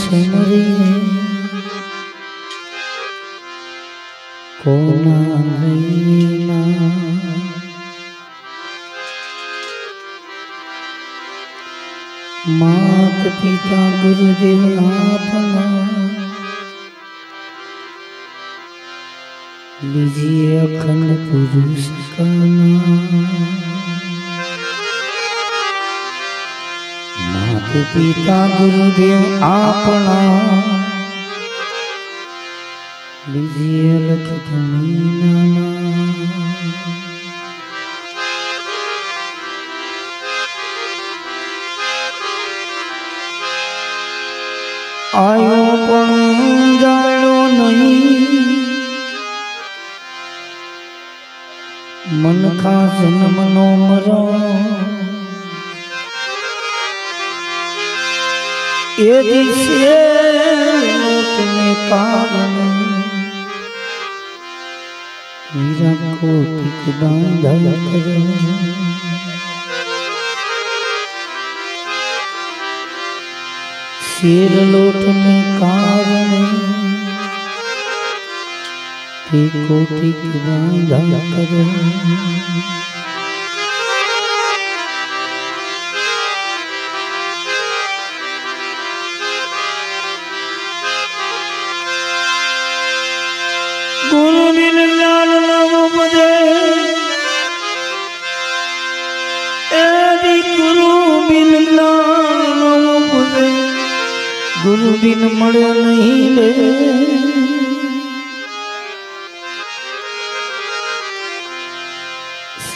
सिमरी कोना नैना मात पिता गुरुदेव अपना लीजिए अखंड पुरुष का नाम। मात पिता गुरुदेव अपना लीजिए अलख धनी नाम। आयो पण जानो नहीं मन का जन्म नो मरो ये दिशे तुम्हें कारण हीरा को टिक बांधा करे शेर लोटने कारण कोटि बांधा करे गुरु बिन ज्ञान न उपजे यदि गुरु बिन ज्ञान न उपजे गुरु बिन मरे नहीं ले।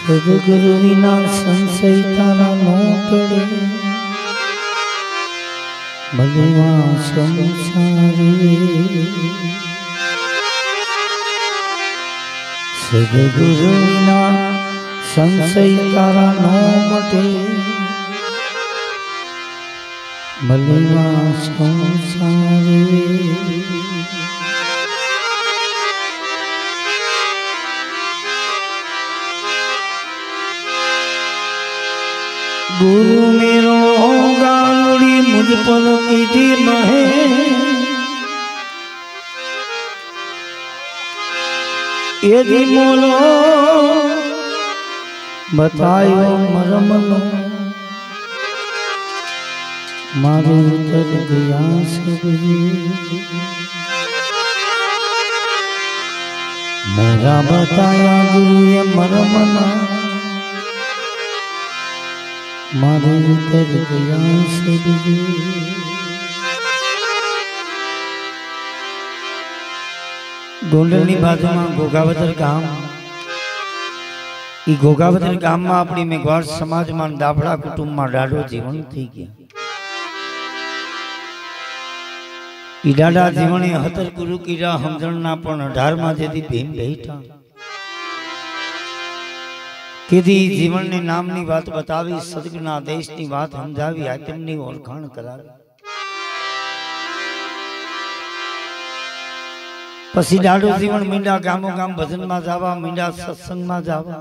सदगुरु विना संशय तारा नो टळे भलेवा संसारे। सदगुरु विना संशय तारा नो मटे भलेवा संसारे। गुरु मेरो गालड़ी मुझ पर कीधी महे यदि मोलो बतायो मरमनो मारे उतर गया सब मेरा बताया गुरु ये मरमना मारे उतर गया सब। गोंडलनी बाजूमां घोघावદર गाम ई घोघावદર गाममां आपणी मेघवाड़ समाजमां दाभड़ा कुटुंबमां डाडो जीवन थई गया। ई डाडा जीवने 17 गुरु कीरा समजणना पण 18मां जेदी भीम बैठा केदी जीवन ने नामनी बात बतावी सदगुरुना देशनी बात समझावी आत्मनी ओळखाण करावी। पछी डाडो जीवन मींडा गामो गाम भजन में जावा मींडा सत्संग में जावा।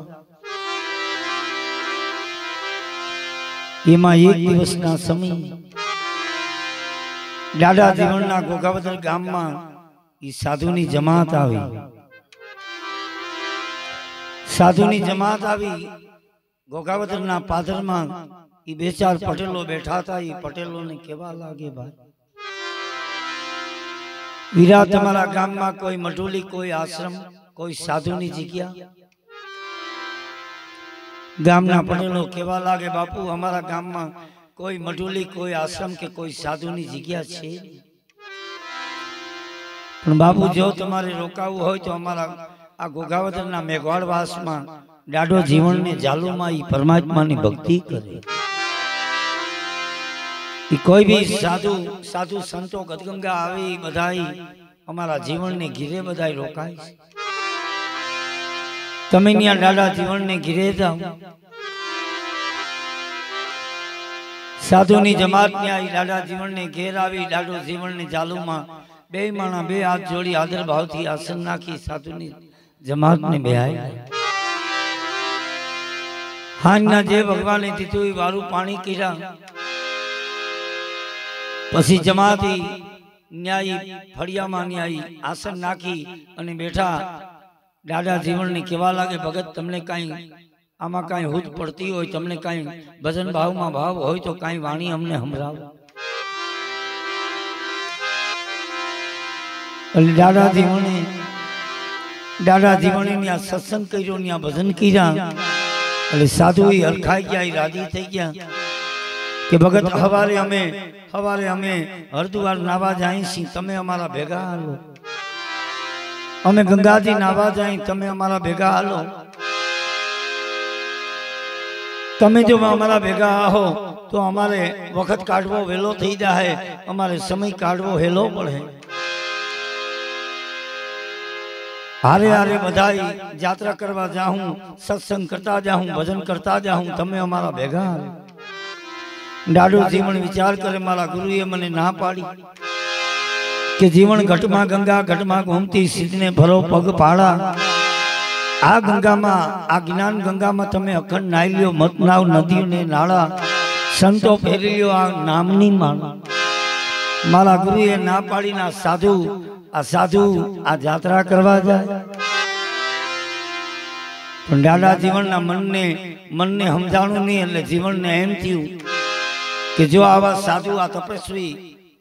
एमां एक दिवसना समय डाडा जीवनना घोघावદર गाममां ई साधुनी जमात आवी। साधुनी जमात आवी घोघावदरना पादरमां ई बे चार पटेलो बैठा था। ई पटेलो ने केवा लागे भाई वीरा तमारा गाम में कोई मटोली कोई आश्रम कोई साधुनी जग्या। गामना पटेलो केवा लागे बापू हमारा गाम में कोई मटोली कोई आश्रम के कोई साधुनी जग्या छे पण बापू जो तुम्हारे रोकावू होय तो हमारा आ घोघावदरना मेघवाड़वास में डाडो जीवन ने जालू में ई परमात्मा की भक्ति करे। कोई भी साधु साधु संतो गदगंगा आवी बधाई हमारा जीवन ने घिरे बधाई रोकाय। तमे न्या डाडा जीवन ने घिरे जाओ साधु नी जमात न्या डाडा जीवन ने घेर आवी डाडो जीवन ने जालू में बे माणा बे हाथ जोड़ी आदर भाव थी आसन नाखी साधु नी जमात ने बेहाय। हांजना जे भगवान ने दीधुं वारू पाणी कीरा पछी जमाती ન્યાયી ફળિયામાં ન્યાયી આસન નાખી અને બેઠા દાદા જીવણને કેવા લાગે ભગત તમને કાંઈ આમાં કાંઈ હૂદ પડતી હોય તમને કાંઈ ભજન ભાવમાં ભાવ હોય તો કાંઈ વાણી અમને સંભળાવો એટલે દાદા જીવણે આ સત્સંગ કર્યો ને આ ભજન કર્યા એટલે સાધુ હરખાઈ ગયા રાજી થઈ ગયા કે ભગત હવારે અમે હરદ્વાર નાવા જાય છીએ તમે અમારા ભેગા હાલો અમે ગંગાજી નાવા જાય તમે અમારા ભેગા હાલો તમે જો અમારા ભેગા આવો તો અમારે વખત કાઢવો વેલો થઈ જાય અમારે સમય કાઢવો હેલો પડે हारे हारे बधाई यात्रा करवा जाऊं सत्संग करता जाऊं भजन करता जाऊं तमे अमारा भेगा डाडो जीवन विचार करे मारा गुरुए मने ना पाड़ी के जीवन घटमा गंगा घटमा घूमती सीधने भरो पग पाड़ा आ गंगा में आ ज्ञान गंगा में तमे अखंड नाई लियो मत नाव नदियों ने नाड़ा संतो फेरी लियो आ नामनी मान मारा गुरुए ना पाड़ी ना साधु आ साधु आ यात्रा करवा जाए दादा जीवन मन ने समझाणु नहीं એટલે जीवन ने एम थયું कि जो आवा साधु आ तपस्वी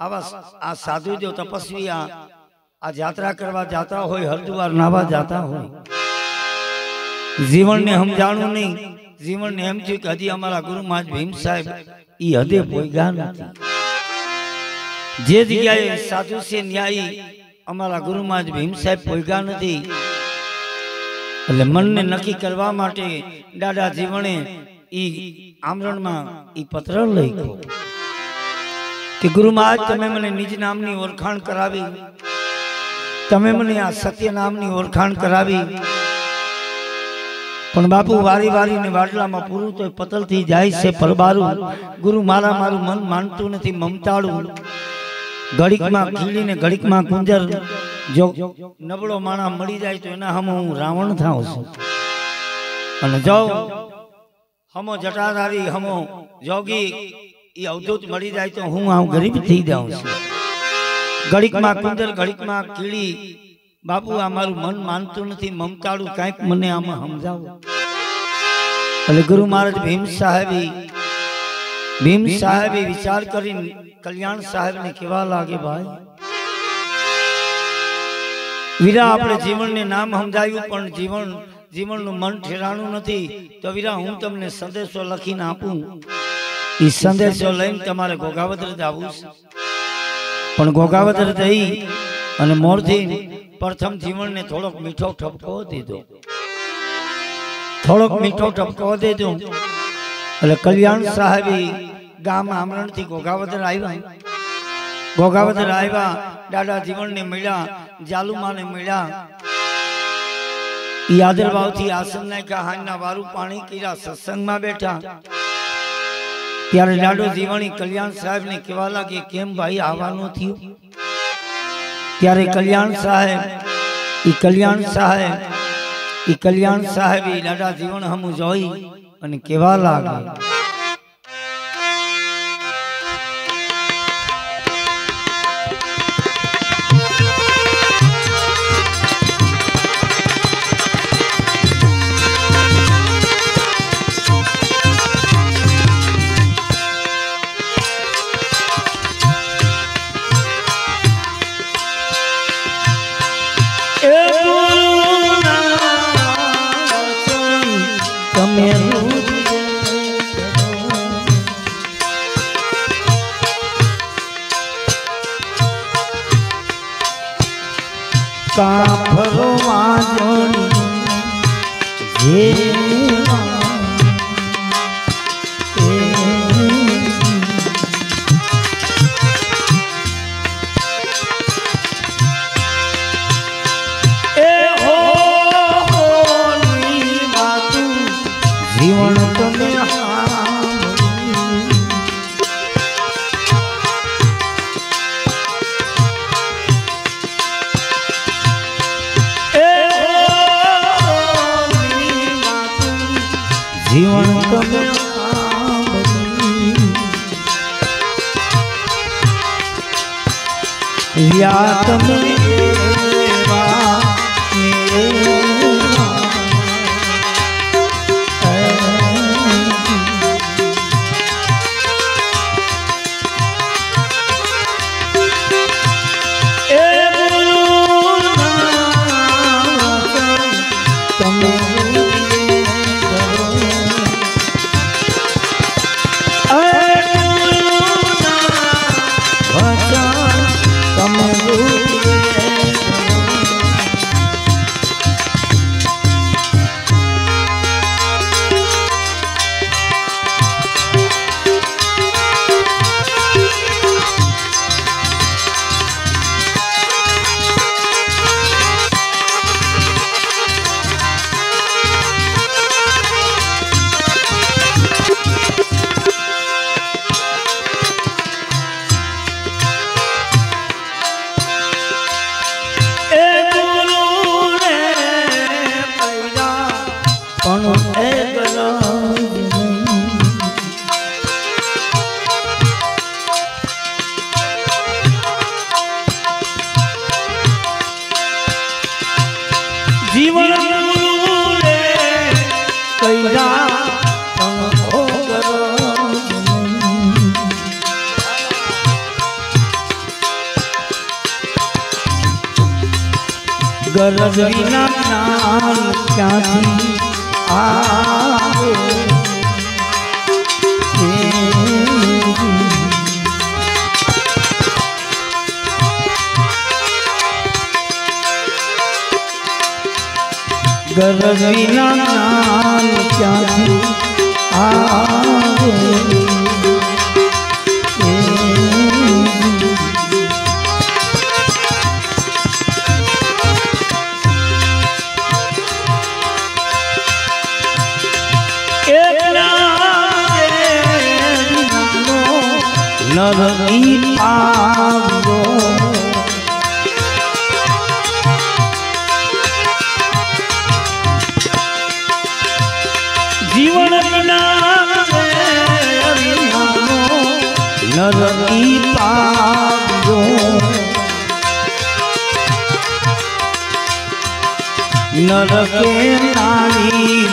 आवा आ साधु जो तपस्वी आ यात्रा करवा जाता होय हरिद्वार नावा जाता होय जीवन ने समझाणु नहीं जीवन ने एम थયું कि हजी हमारा गुरु महाराज भीम साहेब ई हदे पोग्या नथी जे जग्याए साधु से न्यायी अमारा गुरु महाराज भीम साहेब पोग्या नथी એટલે મનને નક્કી કરવા માટે દાદા જીવણે ઈ આમરણમાં ઈ પત્ર લખ્યો કે ગુરુ મહારાજ તમે મને નિજ નામની ઓળખાણ કરાવી તમે મને આ સત્ય નામની ઓળખાણ કરાવી પણ બાપુ વારી વારીને વાડલામાં પૂરું તો પતલથી જાય છે પરબારું ગુરુ મારું મન માનતું નથી મમતાળું घड़ीक में खीली ने घड़ीक में कुंजर जो नबड़ो माणा मरी जाए तो एना हम हूँ रावण था जो हमो जटाधारी हमो जोगी ये अवधूत मरी जाए तो हूँ आऊँ गरीब थी जाऊँ घड़ीक में कुंजर घड़ीक में कीड़ी बापू आ मारू मन मानतु नहीं ममताड़ू कईक मने आम समझाओ એટલે गुरु महाराज भीम साहेबी विचार करी कल्याण साहेब ने केवा लागे भाई वीरा अपने जीवन ने नाम समझायु पण जीवन नु मन ठेराणु नथी तो वीरा हूँ तमने संदेशो लखीने आपू ई संदेशो लईने तमारे गोगावદર जावू पण गोगावદર जई अने मोरथी प्रथम जीवन ने थोड़ोक मीठो ठपको दीधो थोड़ोक मीठो ठपको दीधो એટલે કલ્યાણ સાહેબી ગામ આમરણથી ગોગાવદર આવ્યા દાદા જીવનને મળ્યા જાલુમાને મળ્યા ઈ આદરભાવથી આસન નાખ્યા હાંજના વારું પાણી કર્યા સત્સંગમાં બેઠા ત્યારે દાદો જીવણી કલ્યાણ સાહેબને કહેવા લાગે કેમ ભાઈ આવવાનું થયું ત્યારે કલ્યાણ સાહેબ ઈ દાદા જીવન હમું જોઈ અને કેવા લાગે काफरो माजोनी जीवन तमे जीवन तमे વ્યા તમે એવા મેવા जीवन गरज विना ज्ञान क्यांथी आवे गरज विना ज्ञान क्यांथी आवे नरकी पावो जीवन बिना नरकी पावो नरके नारी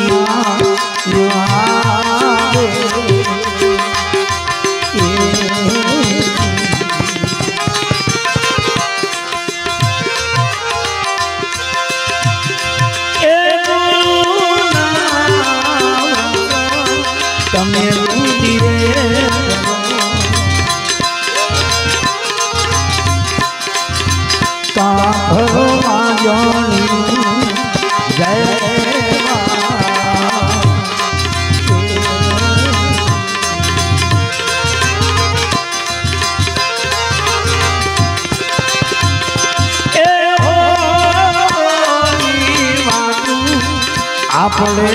आपले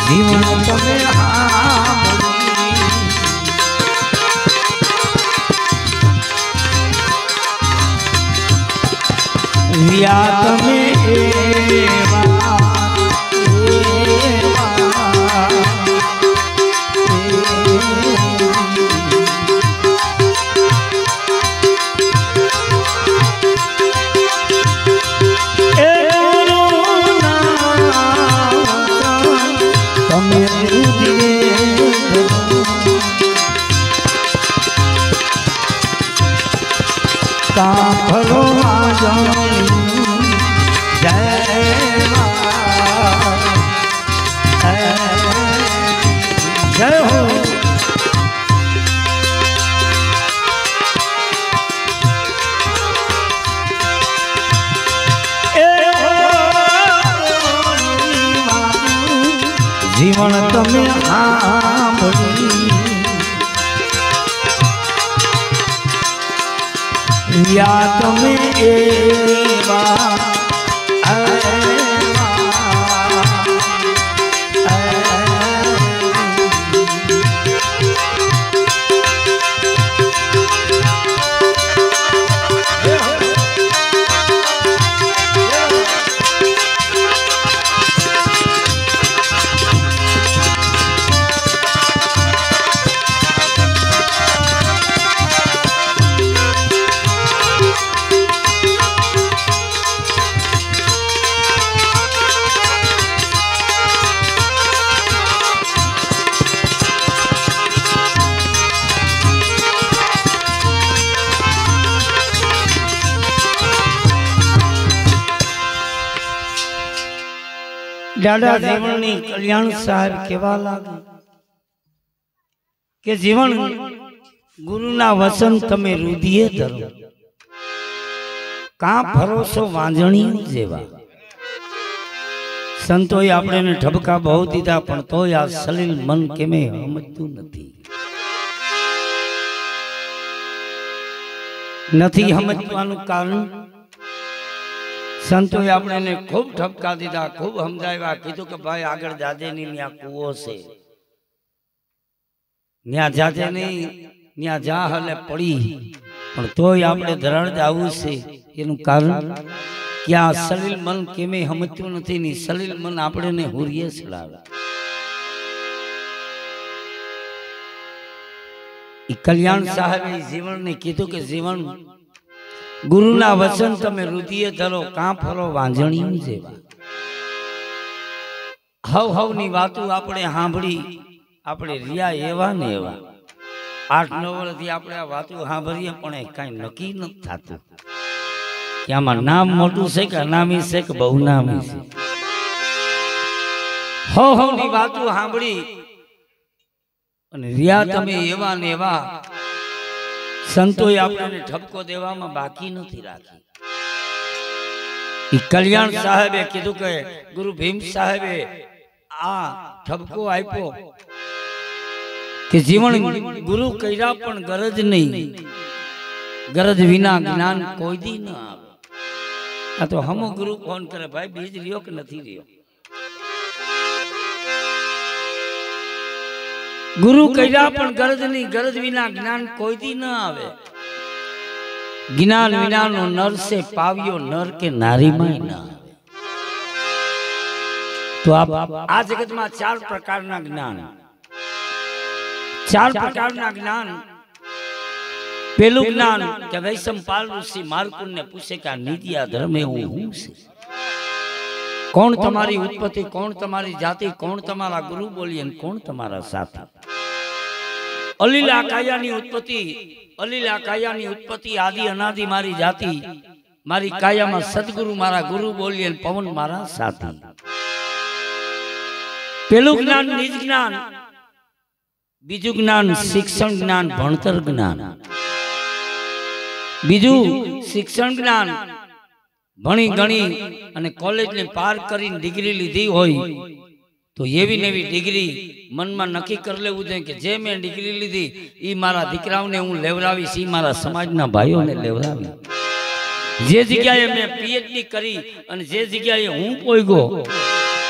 जीवन तमे या तमे भलो जय हो जीवन तमे आंबली या तमे एवा દાદા જીવનની કલ્યાણ સાહેબ કેવા લાગે કે જીવન ગુરુના વચન તમે રુધિએ ધરો, કાં ભરોસો વાંજણી જેવા. સંતોએ આપણે ઠપકા બહુ દીધા, પણ તોય આ સલીલ મન કેમે સમજતું નથી સમજવાનું કારણ સંતોએ આપણે ખૂબ ઠપકા દીધા, ખૂબ સમજાવ્યા, કીધું કે ભાઈ આગળ જાજે નહીં, ત્યાં કૂવો છે, ત્યાં જાજે નહીં, ત્યાં જા હલે પડી. પણ તોય આપણે ધરાડ આવું છે. એનું કારણ કે આ સલીલ મન કેમે સમજતું નથી ને સલીલ મન આપણે હુરીએ ચડાવે. કલ્યાણ સાહેબે જીવનને કીધું કે જીવન ગુરુના વચન તમે રુધિએ ધરો, કાં ફરો વાંજણી જેવા. હવની વાતો આપણે સાંભળી, આપણે રિયા એવા ને એવા. 8-9 વર્ષથી આપણે આ વાતો સાંભળીએ, પણ એ કઈ નક્કી નથી થતું કે આમાં નામ મોટું છે કે અનામી છે કે બહુ નામી છે. હવની વાતો સાંભળી અને રિયા તમે એવા ને એવા. સંતોએ આપણને ઠપકો દેવામાં બાકી નથી રાખી. કલ્યાણ સાહેબે કીધું કે ગુરુ ભીમ સાહેબે આ ઠપકો આપ્યો કે જીવન ગુરુ કર્યા પણ ગરજ નહીં, ગરજ વિના જ્ઞાન કોઈ દી ન આવે. આ તો હમો ગુરુ ફોન કરે, ભાઈ બીજ રહ્યો કે નથી રહ્યો. ગુરુ કર્યા પણ ગરજ નહીં, ગરજ વિના જ્ઞાન કોઈ દી ન આવે. જ્ઞાન વિનાનો નર સે પાવ્યો, નર કે નારીમાં ન આવે. તો આ જગતમાં 4 પ્રકારના જ્ઞાન, 4 પ્રકારના જ્ઞાન. પેલું જ્ઞાન કે વૈશંપાલ ઋષિ માર્કુંડને પૂછે કે આ નીતિ આ ધર્મ એવું શું છે? કોણ તમારી ઉત્પત્તિ, કોણ તમારી જાતિ, કોણ તમારા ગુરુ બોલીએ, કોણ તમારા સાથી? અલીલા કાયાની ઉત્પત્તિ, અલીલા કાયાની ઉત્પત્તિ, આદિ અનાદિ મારી જાતિ, મારી કાયામાં સદગુરુ મારા ગુરુ બોલીએ, પવન મારા સાથી. પેલું જ્ઞાન નિજ જ્ઞાન, બીજું જ્ઞાન શિક્ષણ જ્ઞાન, ભણતર જ્ઞાન. બીજું શિક્ષણ જ્ઞાન, ભણી ગણી અને કોલેજને પાર કરીને ડિગ્રી લીધી હોય તો એવી નવી ડિગ્રી મનમાં નક્કી કરી લેવું જોઈએ કે જે મેં ડિગ્રી લીધી એ મારા દીકરાઓને હું લેવડાવીશ, એ મારા સમાજના ભાઈઓને લેવડાવી. જે જગ્યાએ મેં પીએચડી કરી અને જે જગ્યાએ હું પોગ્યો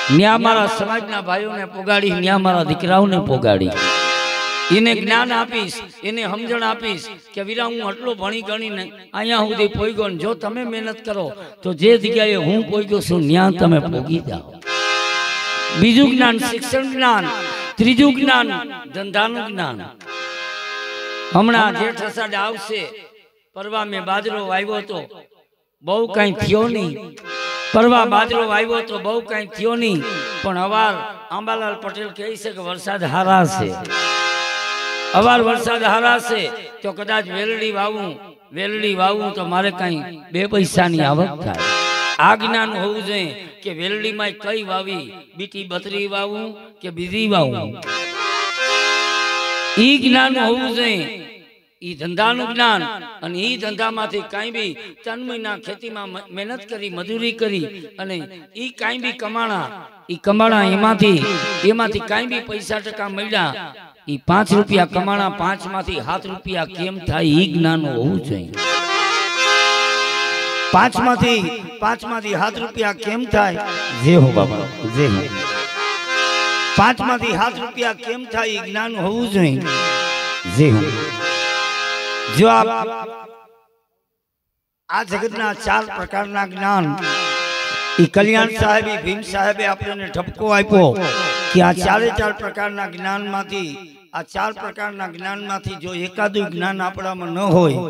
ત્યાં મારા સમાજના ભાઈઓને પોગાડી, ત્યાં મારા દીકરાઓને પોગાડી. એને જ્ઞાન આપીશ, એને સમજણ આપીશ કે વીરા હું આટલો ભણી ગણીને અહીંયા સુધી પોગ્યો, ને જો તમે મહેનત કરો તો જે જગ્યાએ હું પોગ્યો છું ત્યાં તમે પોગી જાઓ. બીજું જ્ઞાન શિક્ષણ જ્ઞાન. ત્રીજું જ્ઞાન ધંધાનું જ્ઞાન. હમણાં જેઠ અષાઢ આવશે, પરવા મેં બાજરો વાવ્યો તો બહુ કઈ થયો નહીં, પરવા બાજરો વાવ્યો તો બહુ કઈ થયો નહીં, પણ અવાર આંબાલાલ પટેલ કહે છે કે વરસાદ હારા છે, અવાર વરસાદ હારા છે તો કદાચ વેલડી વાવું તો મારે કઈ 2 પૈસાની આવક થાય. આ જ્ઞાન હોવું જોઈએ કે વેલડીમાં કઈ વાવી, બીટી બતરી વાવું કે બીજી વાવું, ઈ જ્ઞાન હોવું જોઈએ. ઈ ધંધાનું જ્ઞાન. અને ઈ ધંધામાંથી કાંઈ બી 3 મહિના ખેતીમાં મહેનત કરી, મજૂરી કરી અને ઈ કાંઈ બી કમાણા એમાંથી કાંઈ બી પૈસા ટકા મળ્યા, ઈ 5 રૂપિયા કમાણા, 5 માંથી 7 રૂપિયા કેમ થાય ઈ જ્ઞાન હોવું જોઈએ. 5 માંથી 7 રૂપિયા કેમ થાય, જે હો બાબા જે હો, 5 માંથી 7 રૂપિયા કેમ થાય ઈ જ્ઞાન હોવું જોઈએ. જે હો જો આ જગતના 4 પ્રકારના જ્ઞાન ઈ કલ્યાણ સાહેબે, ભીમ સાહેબે આપણને ઠપકો આપ્યો કે આ 4 પ્રકારના જ્ઞાનમાંથી, આ 4 પ્રકારના જ્ઞાનમાંથી જો એકાદું જ્ઞાન આપણામાં ન હોય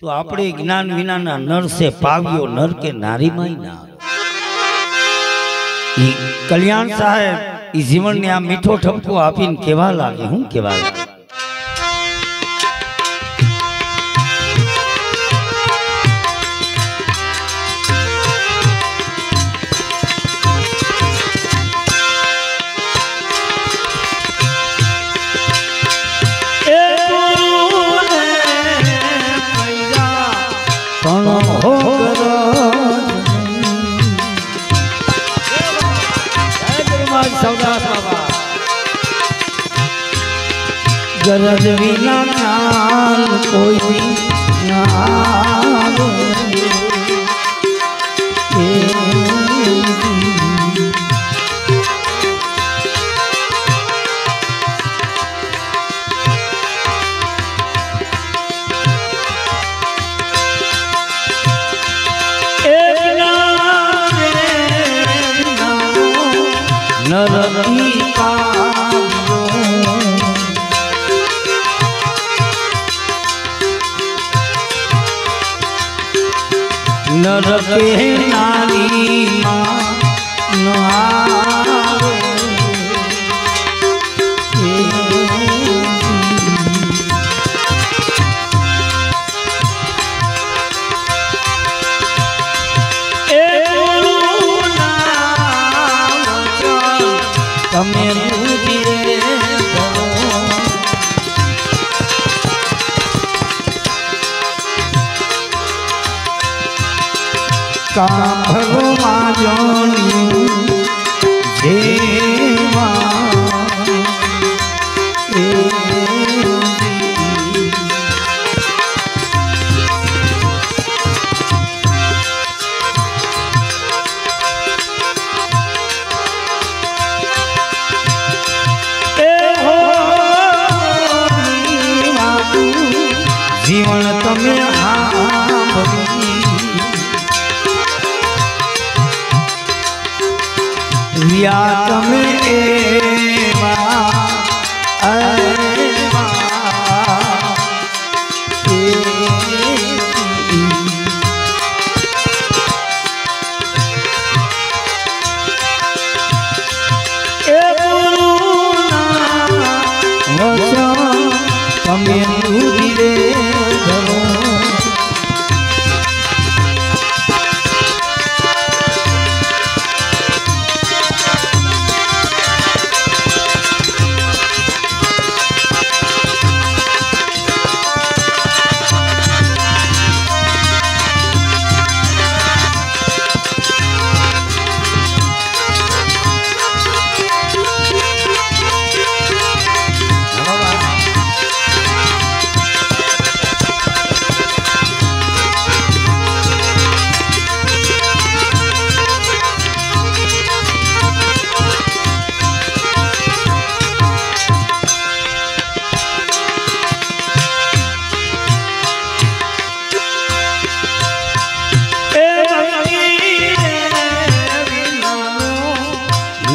તો આપણે જ્ઞાન વિનાના નર સે પાવ્યો, નર કે નારીમાં ના આવે. કલ્યાણ સાહેબ ઈ જીવનને આ મીઠો ઠપકો આપીને કેવા લાગે, હું કેવા લાગે. दर्द विना ख्याल कोई ना आवे। नरके नारी माँ न आवे। तमे बुझे कांभरो माजोनी देवा जीवन तमे रिया तमे एवा एवा ए गुरुना वचन तमे धीरे धरो।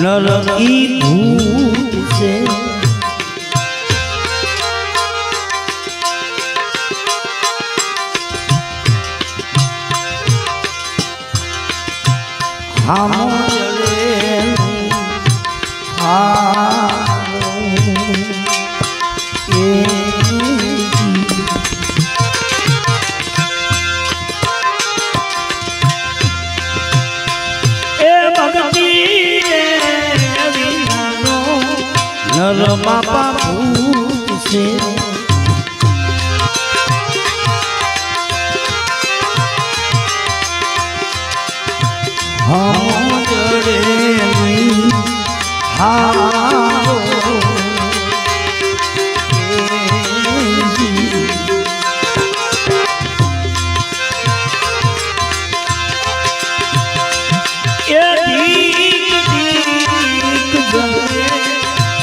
नर की धूप से हम नर बाबा भूत से हम जड़े नहीं हारो।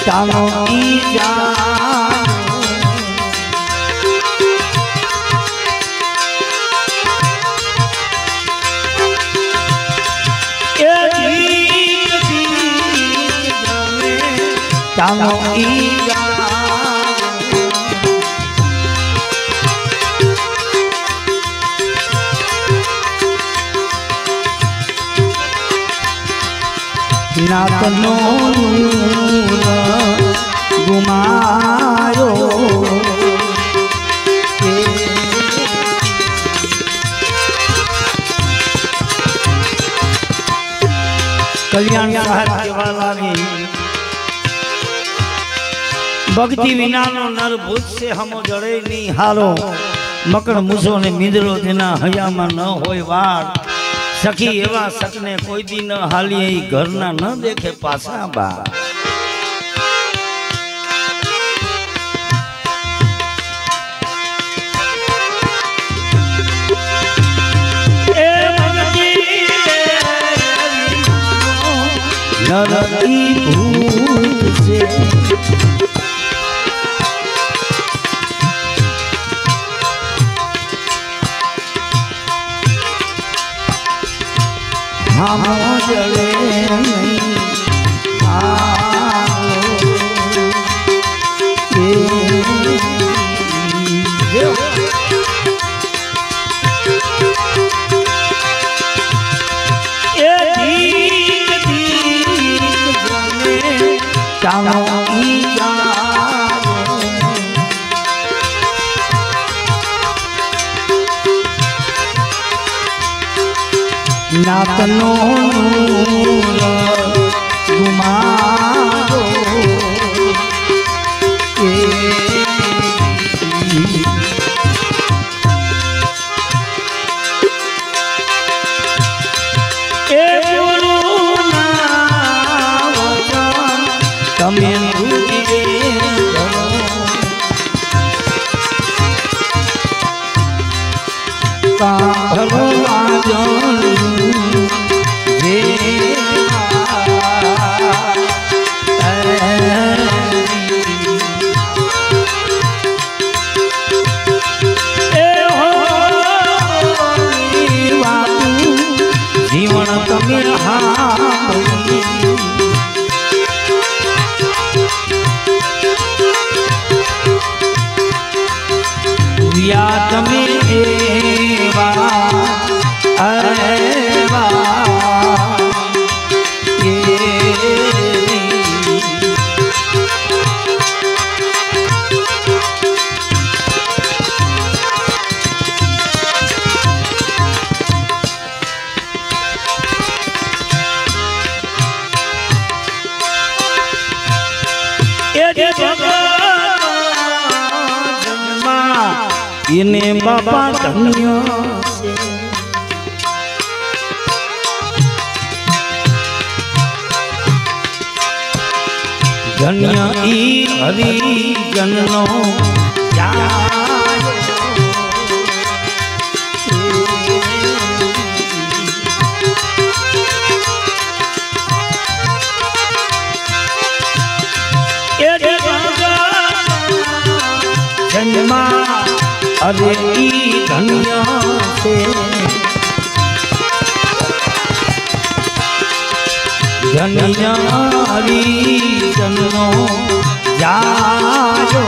तानो की जा तानो की जा नातनो गुमायो कल्याण साहित्य वाला भक्ति विना नो नर भूत से हम जड़े नहीं हारो। मकड़ मूसो ने मिंदरो देना हया में न होय वार। सखी एवा सकने कोई दी न हालिए घर ना न देखे पासा बा। नरकी भूत से हम जले नहीं नातनो गुमारो तमे जीवन तमे या तमे इने बाबा धन्य से धन्य ई हरि जननो जन्मा अरे ई धन्य से धन्य हरि जन्नो जायो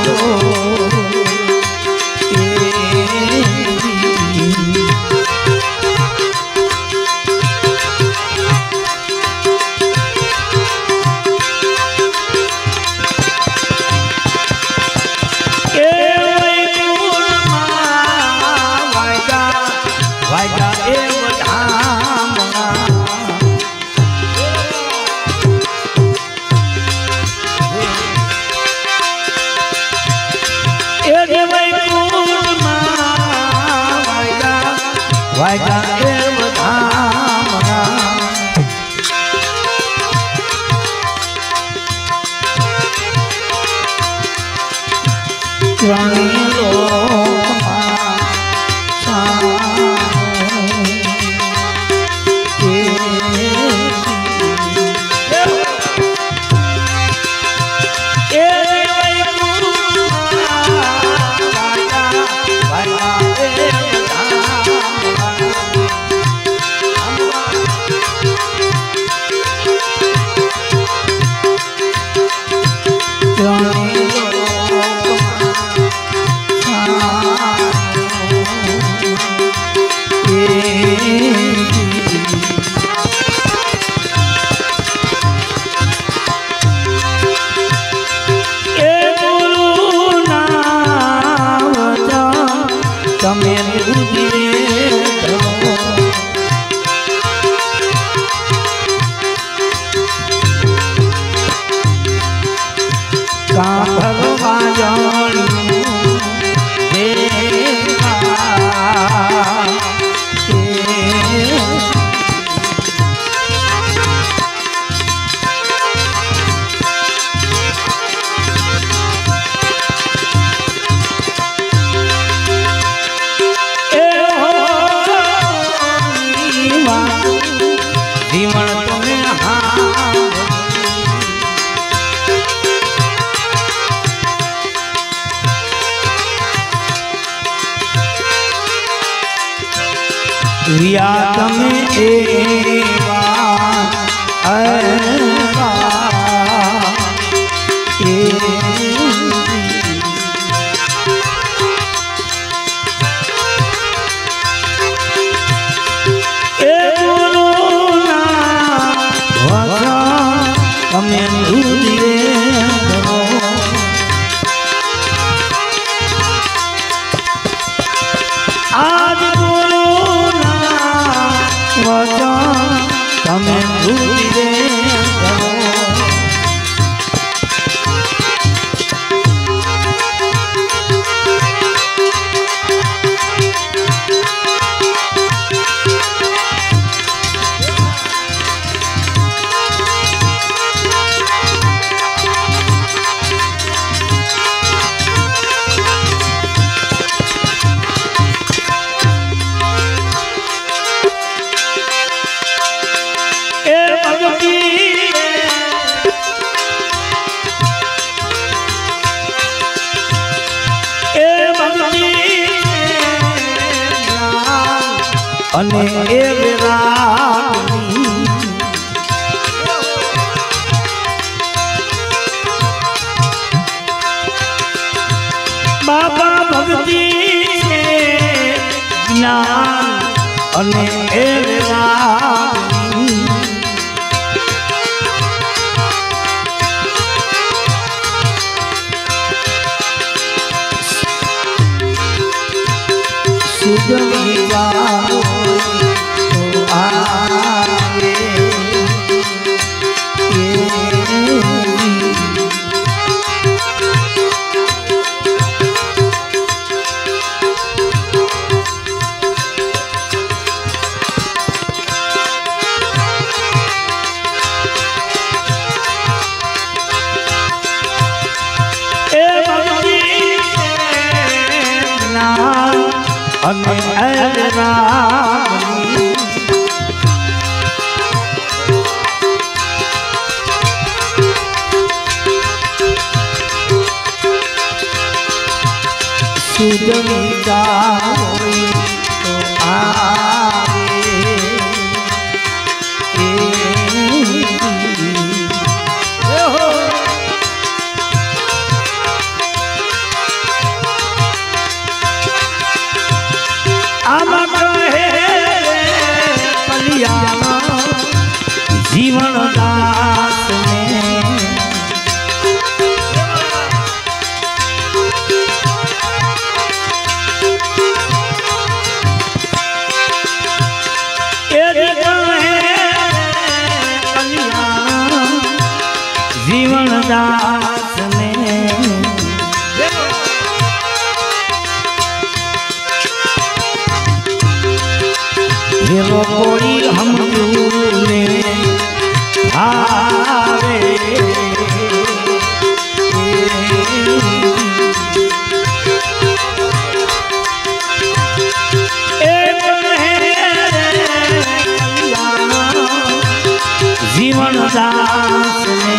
रिया तमे एवा एवा आज बोलो ना वचन तमे भूले અને એ વેરાની બાબા ભક્તિ જ્ઞાન અને એ વેરાની સુધવી જાઓ અને એરાની સુધવી જાઓ તો આવે जीवन दास ने जीवन दास ने हेरो कोई हम ने आवे जीवन दास ने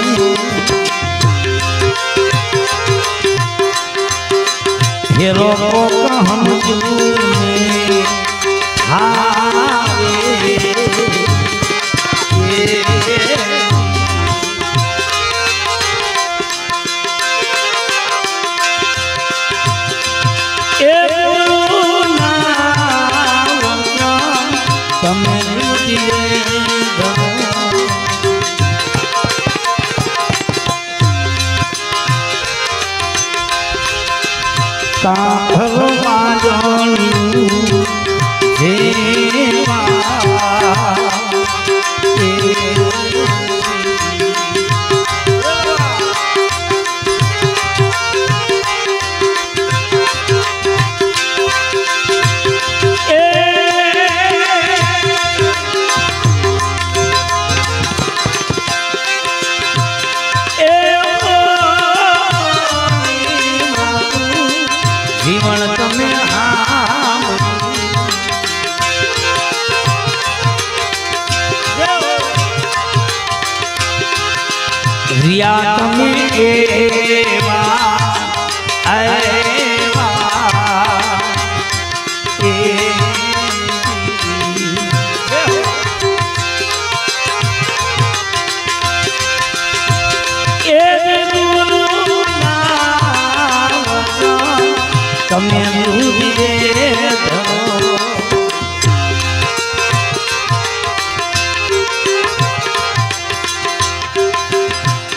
हेरो हम तूने કાઠમાં જાણ્યું જીવન તમે રિયા તમે એવા એવા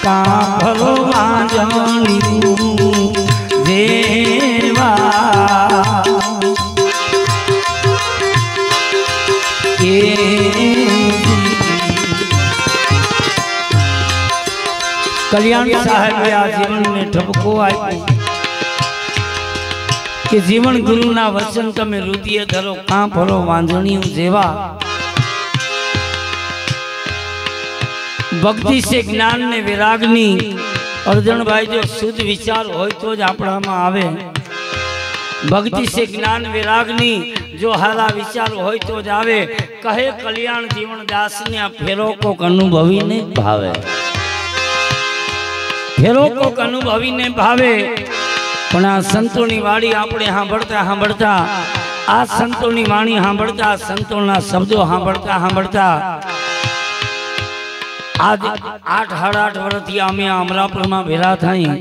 કાંભલો વાંજણિયું દેવા કે કલ્યાણ સાહેબે આ જીવનને ઠપકો આપ્યો કે જીવન ગુરુના વચન તમે રુધિરે ધરો કાંભલો વાંજણિયું જેવા ભક્તિ છે જ્ઞાન ને વિરાગની અર્જણભાઈ જો શુદ્ધ વિચાર હોય તો જ આપણામાં આવે ભક્તિ છે જ્ઞાન વિરાગની જો હારા વિચાર હોય તો જ આવે કહે કલ્યાણ જીવન દાસ ને આ ફેરો કોક અનુભવીને ભાવે ફેરો કોક અનુભવીને ભાવે પણ આ સંતોની વાણી આપણે સાંભળતા આ સંતોની વાણી સાંભળતા સંતોના શબ્દો સાંભળતા આજ 8-8.5 વર્ષથી અમે અમરાપુરમાં ભેરા થાય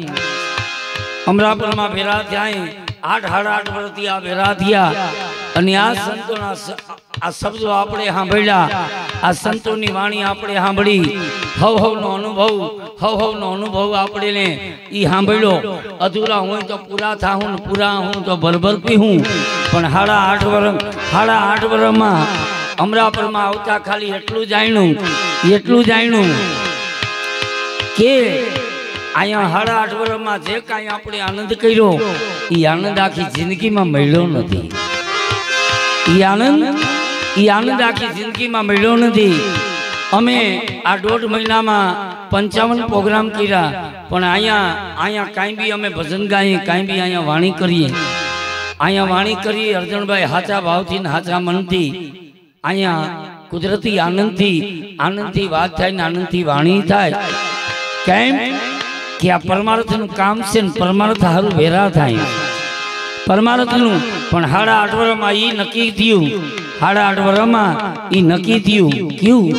8-8.5 વર્ષથી આ ભેરા થયા અને આ સંતોના આ શબ્દો આપણે સાંભળ્યા આ સંતોની વાણી આપણે સાંભળી હવનો અનુભવ આપણે ઈ સાંભળ્યો અધૂરા હું તો પૂરા થાઉં ને પૂરા હું તો ભરભર પીહું પણ 8.5 વર્ષમાં અમરાપુરમાં આવતા ખાલી એટલું જાણ્યું કે અહીંયા 8.5 વર્ષમાં જે કાંઈ આપણે આનંદ કર્યો એ આનંદ આખી જિંદગીમાં મળ્યો નથી એ આનંદ આખી જિંદગીમાં મળ્યો નથી અમે આ 1.5 મહિનામાં 55 પ્રોગ્રામ કર્યા પણ અહીંયા કાંઈ બી અમે ભજન ગાઈએ કાંઈ બી અહીંયા વાણી કરીએ અર્જણભાઈ હાચા ભાવથી ને હાચા મનથી અહીંયા કુદરતી આનંદથી વાત થાય ને આનંદથી વાણી થાય કેમ કે આ પરમાર્થનું કામ છે ને પરમાર્થ હારું વેરા થાય પરમાર્થનું પણ 8.5 વર્ષમાં ઈ નક્કી થયું 8.5 વર્ષમાં ઈ નક્કી થયું કેવું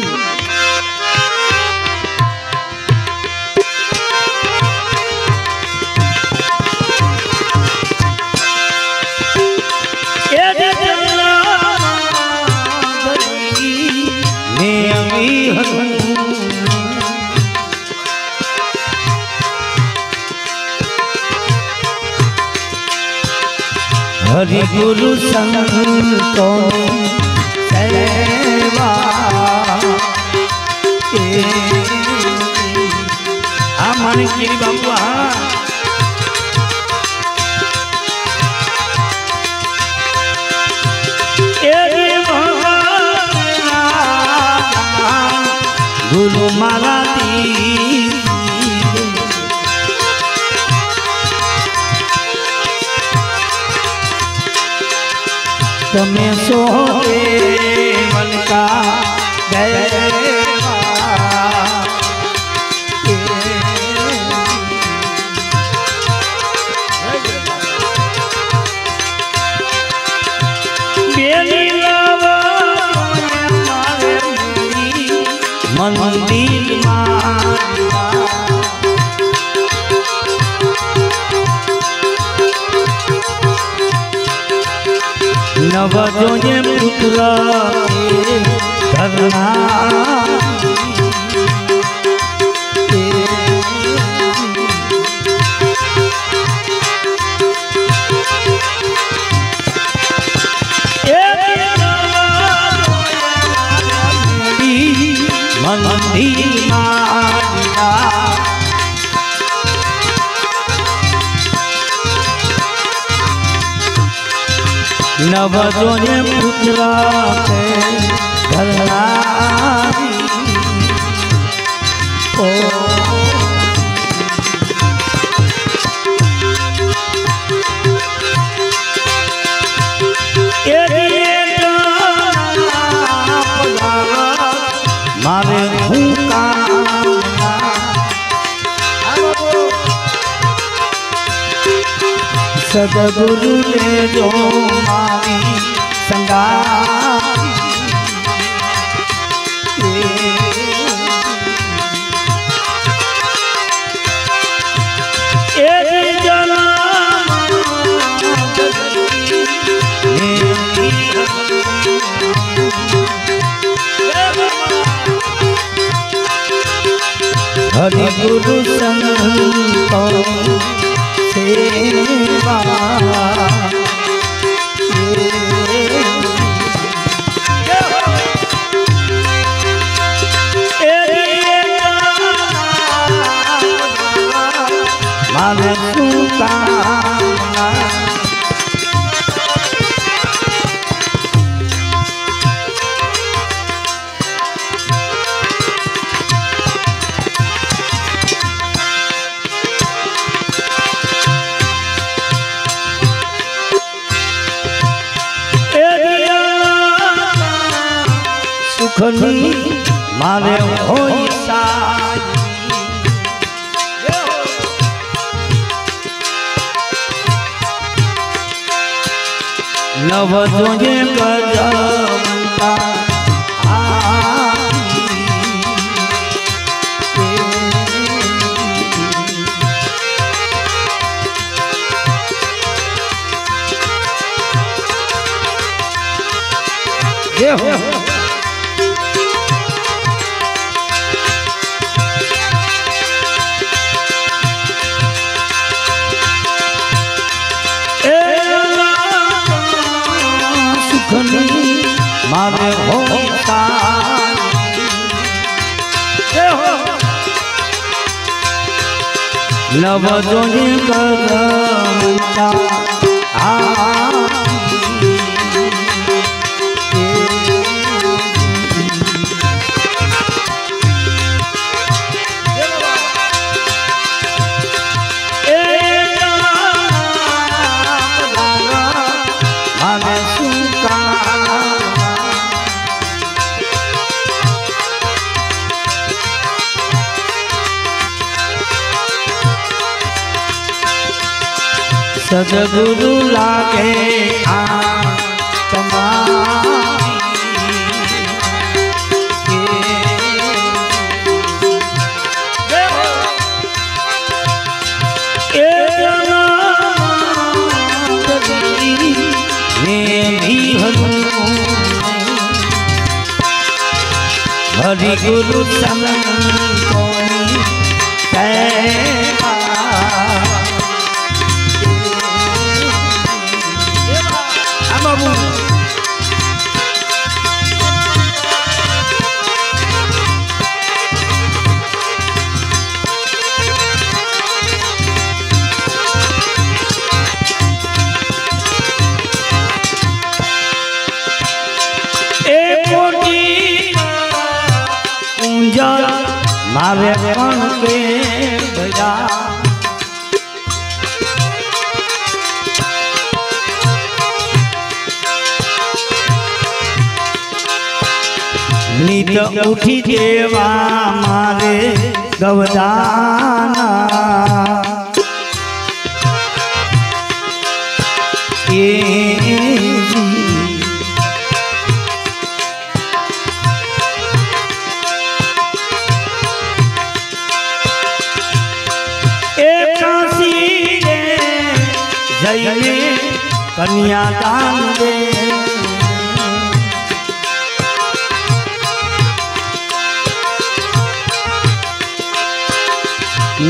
हरि गुरु संतो सेवा मानिक गिरी बाबू गुरु मारा तमे सो मन का मंदिर नव जोजे पुत्र धरना नव जोने पुत्र ओ मारे सदगुरु ने जो मारी संगाती हरि गुरु संतों सेवा मारे सुता सुखनी मारे होई साई नव जोजे गजमता ये हो मारे होता नव जोनी करता सदगुरु लागे हरि गुरु संतों सेवा मारे कौन के भजा नित उठी देवा मारे गवदाना कन्यादान दे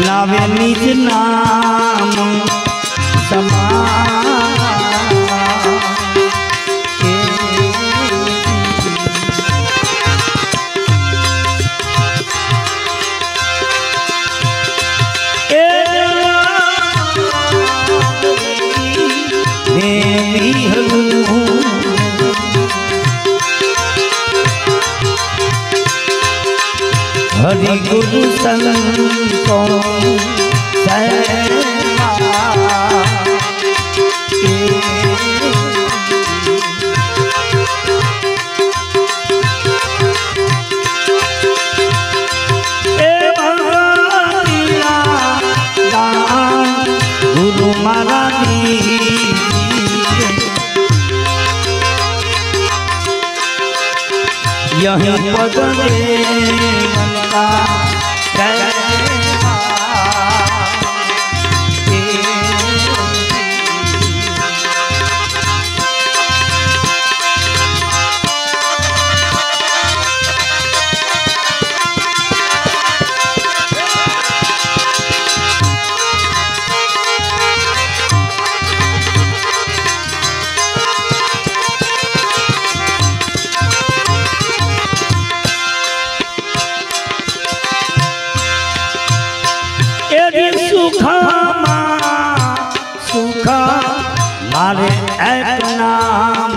लावे निज नाम समान हरि गुरु संतों सेवा गुरु महाराज यही पद देवता सुख मारे एक नाम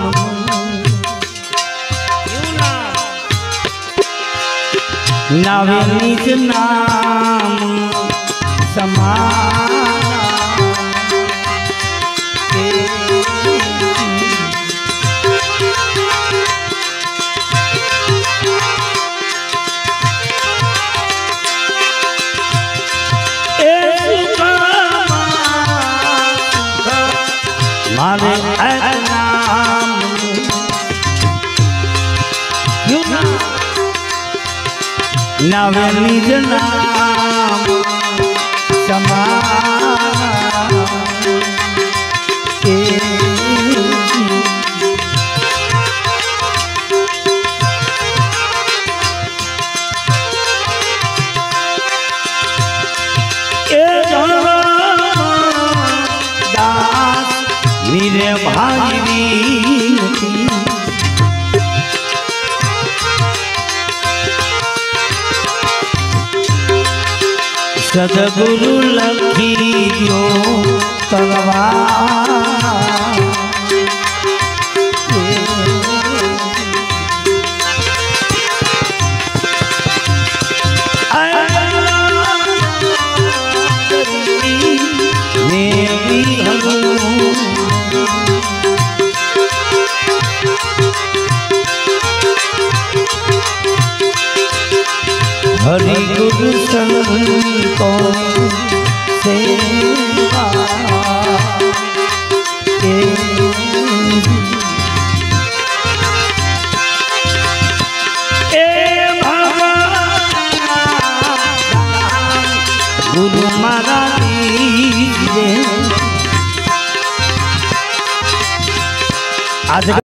नावे निज नाम समाना मारे एक नाम नावे निज नाम समाना मेरे भाई विनती सदगुरु लखी दियो तलवार हरि गुरु संतों सेवा गुरु महाराज आज